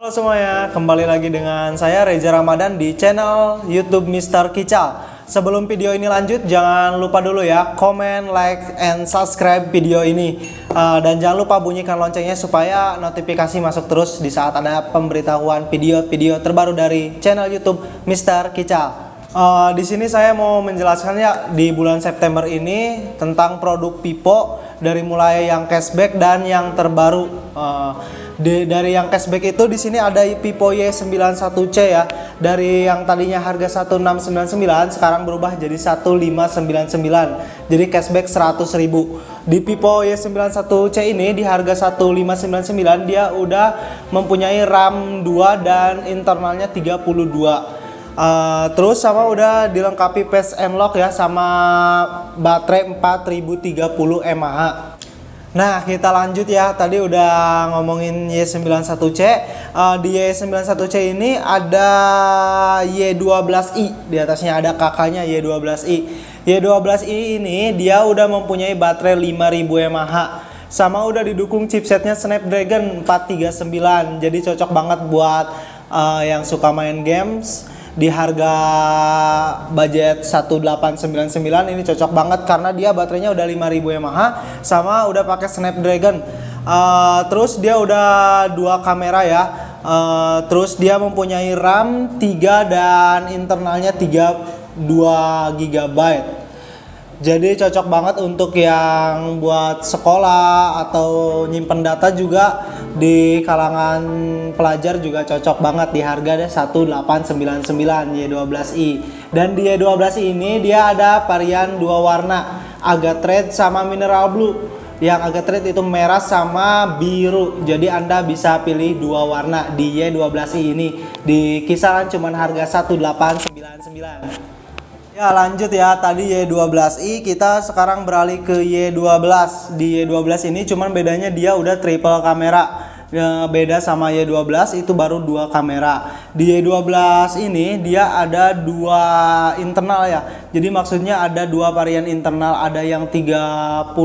Halo semuanya, kembali lagi dengan saya Reza Ramadan di channel YouTube Mr. Kical. Sebelum video ini lanjut, jangan lupa dulu ya komen, like, and subscribe video ini. Dan jangan lupa bunyikan loncengnya supaya notifikasi masuk terus di saat ada pemberitahuan video-video terbaru dari channel YouTube Mr. Kical. Di sini saya mau menjelaskannya di bulan September ini tentang produk Vivo dari mulai yang cashback dan yang terbaru. Dari yang cashback itu di sini ada Vivo Y91C ya. Dari yang tadinya harga 1699 sekarang berubah jadi 1599. Jadi cashback 100.000. Di Vivo Y91C ini di harga 1599 dia udah mempunyai RAM 2 dan internalnya 32. Terus sama udah dilengkapi Fast Unlock ya, sama baterai 4030 mAh. Nah kita lanjut ya, tadi udah ngomongin Y91C. Di Y91C ini ada Y12i, di atasnya ada kakaknya Y12i. Y12i ini dia udah mempunyai baterai 5000 mAh, sama udah didukung chipsetnya Snapdragon 439. Jadi cocok banget buat yang suka main games. Di harga budget 1899 ini cocok banget karena dia baterainya udah 5000 mAh sama udah pakai Snapdragon. Terus dia udah dua kamera ya. Terus dia mempunyai RAM 3 dan internalnya 2 GB. Jadi cocok banget untuk yang buat sekolah atau nyimpen data juga, di kalangan pelajar juga cocok banget di harga 1899 Y12i. Dan di Y12i ini dia ada varian dua warna, Agate Red sama Mineral Blue. Yang Agate Red itu merah sama biru. Jadi Anda bisa pilih dua warna di Y12i ini. Di kisaran cuman harga 1899. Ya lanjut ya, tadi Y12i, kita sekarang beralih ke Y12. Di Y12 ini cuman bedanya dia udah triple kamera. Beda sama Y12 itu baru dua kamera. Di Y12 ini dia ada dua internal ya. Jadi maksudnya ada dua varian internal, ada yang 32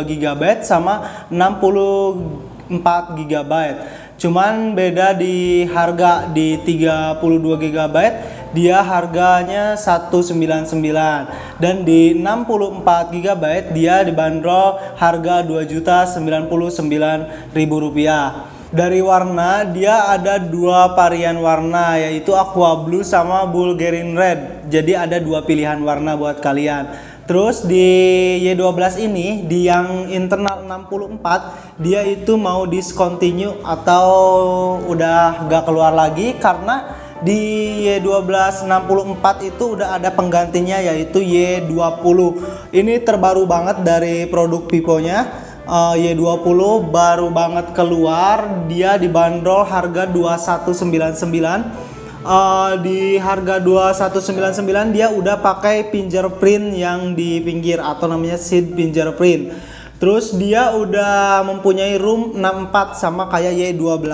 GB sama 64 GB. Cuman beda di harga. Di 32 GB dia harganya 199 dan di 64 GB dia dibanderol harga Rp2.099.000. Dari warna dia ada dua varian warna, yaitu Aqua Blue sama Bulgarian Red. Jadi ada dua pilihan warna buat kalian. Terus di Y12 ini, di yang internal 64, dia itu mau discontinue atau udah gak keluar lagi karena di Y12 64 itu udah ada penggantinya, yaitu Y20. Ini terbaru banget dari produk Vivo-nya. Y20 baru banget keluar, dia dibanderol harga 2199. Di harga 2199 dia udah pakai fingerprint yang di pinggir atau namanya seat fingerprint. Terus dia udah mempunyai room 64 sama kayak Y12.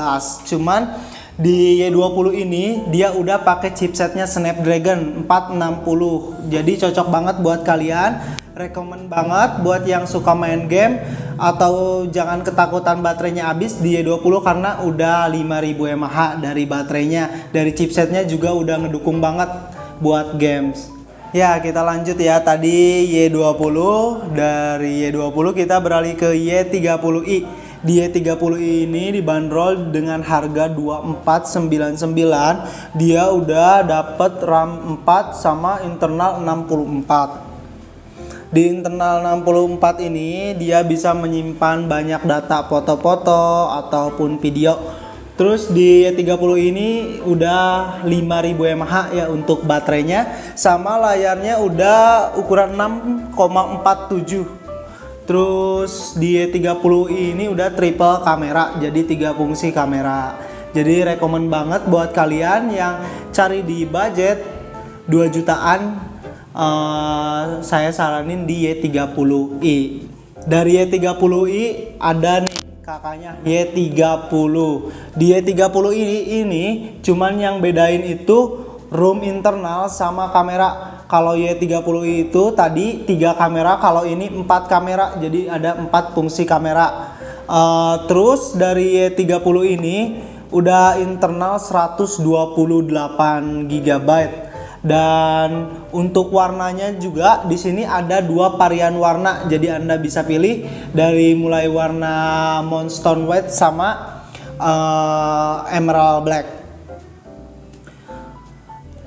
Cuman di Y20 ini dia udah pakai chipsetnya Snapdragon 460. Jadi cocok banget buat kalian. Rekomen banget buat yang suka main game atau jangan ketakutan baterainya habis di Y20 karena udah 5000 mAh dari baterainya. Dari chipsetnya juga udah ngedukung banget buat games. Ya kita lanjut ya, tadi Y20. Dari Y20 kita beralih ke Y30i. Di Y30i ini dibanderol dengan harga 2499. Dia udah dapet RAM 4 sama internal 64. Di internal 64 ini dia bisa menyimpan banyak data foto-foto ataupun video. Terus di Y30 ini udah 5000 mAh ya untuk baterainya, sama layarnya udah ukuran 6,47. Terus di Y30 ini udah triple kamera, jadi 3 fungsi kamera. Jadi rekomen banget buat kalian yang cari di budget 2 jutaan. Saya saranin di Y30i. Dari Y30i ada nih kakaknya Y30. Di Y30i ini cuman yang bedain itu room internal sama kamera. Kalau Y30i itu tadi 3 kamera, kalau ini 4 kamera, jadi ada 4 fungsi kamera. Terus dari Y30 ini udah internal 128 GB. Dan untuk warnanya juga di sini ada dua varian warna, jadi Anda bisa pilih dari mulai warna Moonstone White sama Emerald Black.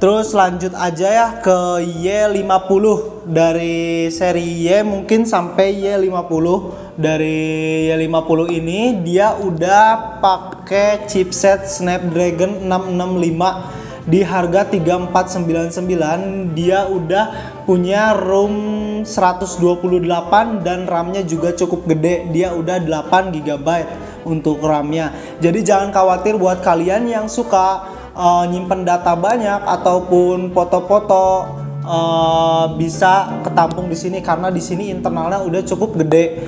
Terus lanjut aja ya ke Y50. Dari seri Y mungkin sampai Y50. Dari Y50 ini dia udah pakai chipset Snapdragon 665 di harga 3499. Dia udah punya ROM 128 dan RAM-nya juga cukup gede. Dia udah 8 GB untuk RAM-nya. Jadi jangan khawatir buat kalian yang suka nyimpen data banyak ataupun foto-foto, bisa ketampung di sini karena di sini internalnya udah cukup gede.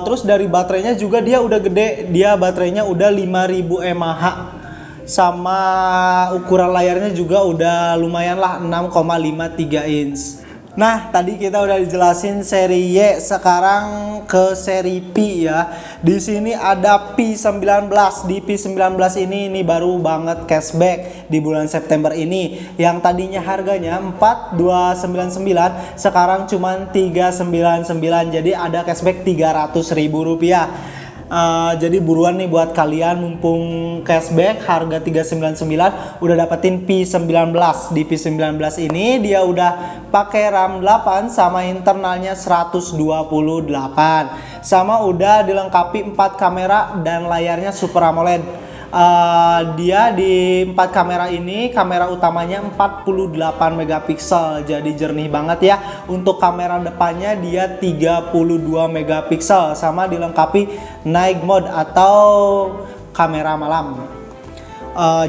Terus dari baterainya juga dia udah gede. Dia baterainya udah 5000 mAh. Sama ukuran layarnya juga udah lumayan lah, 6,53 inch. Nah, tadi kita udah dijelasin seri Y, sekarang ke seri P ya. Di sini ada P19. Di P19 ini baru banget cashback di bulan September ini. Yang tadinya harganya 4299, sekarang cuma 399. Jadi ada cashback Rp300.000. Jadi buruan nih buat kalian, mumpung cashback harga 399 udah dapetin P19. Di P19 ini dia udah pakai RAM 8 sama internalnya 128, sama udah dilengkapi 4 kamera dan layarnya Super AMOLED. Dia di 4 kamera ini, kamera utamanya 48 megapiksel, jadi jernih banget ya. Untuk kamera depannya dia 32 megapiksel, sama dilengkapi night mode atau kamera malam.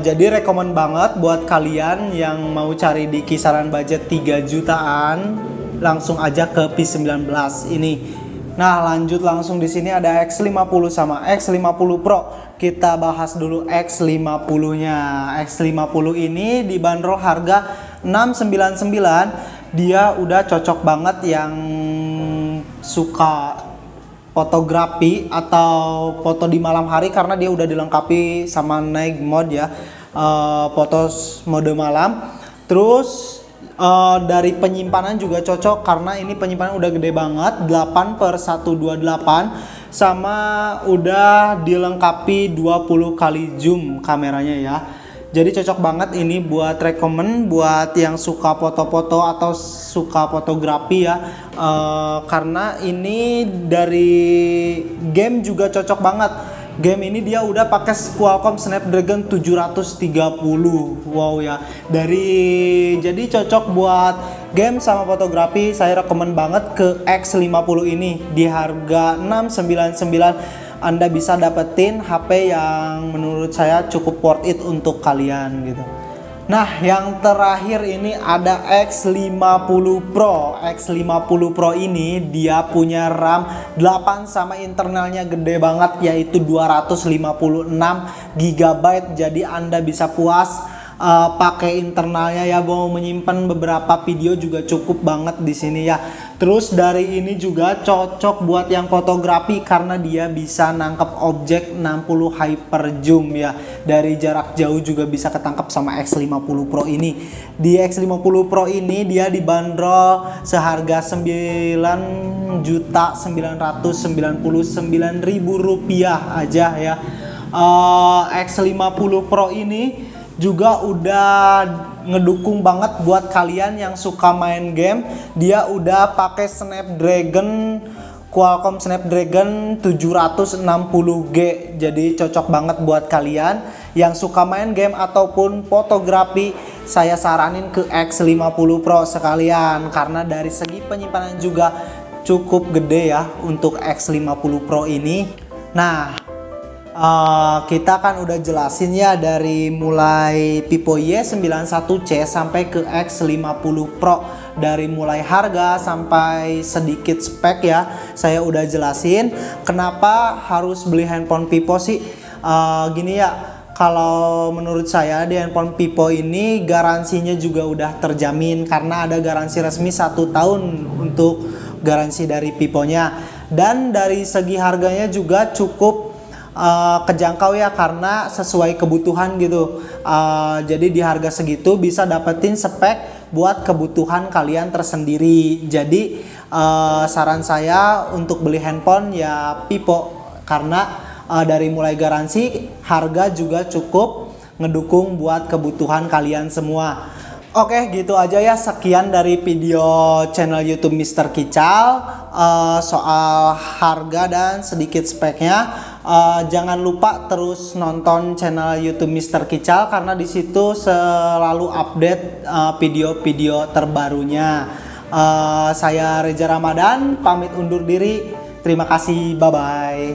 Jadi rekomen banget buat kalian yang mau cari di kisaran budget 3 jutaan, langsung aja ke P19 ini. Nah, lanjut langsung di sini ada X50 sama X50 Pro. Kita bahas dulu X50-nya. X50 ini dibanderol harga 699. Dia udah cocok banget yang suka fotografi atau foto di malam hari karena dia udah dilengkapi sama night mode ya. Foto mode malam. Terus dari penyimpanan juga cocok karena ini penyimpanan udah gede banget, 8/128, sama udah dilengkapi 20 kali zoom kameranya ya. Jadi cocok banget ini buat rekomen buat yang suka foto-foto atau suka fotografi ya. Karena ini dari game juga cocok banget. Game ini dia udah pakai Qualcomm Snapdragon 730. Wow ya. Jadi cocok buat game sama fotografi. Saya rekomen banget ke X50 ini di harga 699. Anda bisa dapetin HP yang menurut saya cukup worth it untuk kalian gitu. Nah, yang terakhir ini ada X50 Pro. X50 Pro ini dia punya RAM 8 sama internalnya gede banget, yaitu 256 GB. Jadi Anda bisa puas pakai internalnya ya, mau menyimpan beberapa video juga cukup banget di sini ya. Terus dari ini juga cocok buat yang fotografi karena dia bisa nangkep objek 60 hyper zoom ya. Dari jarak jauh juga bisa ketangkep sama X50 Pro ini. Di X50 Pro ini dia dibanderol seharga Rp9.999.000 aja ya. X50 Pro ini juga udah ngedukung banget buat kalian yang suka main game. Dia udah pakai Qualcomm Snapdragon 760G. Jadi cocok banget buat kalian yang suka main game ataupun fotografi. Saya saranin ke X50 Pro sekalian karena dari segi penyimpanan juga cukup gede ya untuk X50 Pro ini. Nah, kita kan udah jelasin ya dari mulai Pipo Y91C sampai ke X50 Pro, dari mulai harga sampai sedikit spek ya. Saya udah jelasin kenapa harus beli handphone Pipo sih. Gini ya, kalau menurut saya di handphone Pipo ini garansinya juga udah terjamin karena ada garansi resmi 1 tahun untuk garansi dari Piponya. Dan dari segi harganya juga cukup kejangkau ya, karena sesuai kebutuhan gitu. Jadi di harga segitu bisa dapetin spek buat kebutuhan kalian tersendiri. Jadi saran saya untuk beli handphone ya Vivo, karena dari mulai garansi, harga juga cukup ngedukung buat kebutuhan kalian semua. Oke, gitu aja ya, sekian dari video channel YouTube Mr. Kical soal harga dan sedikit speknya. Jangan lupa terus nonton channel YouTube Mr. Kical, karena di situ selalu update video-video terbarunya. Saya Reza Ramadan, pamit undur diri. Terima kasih, bye-bye.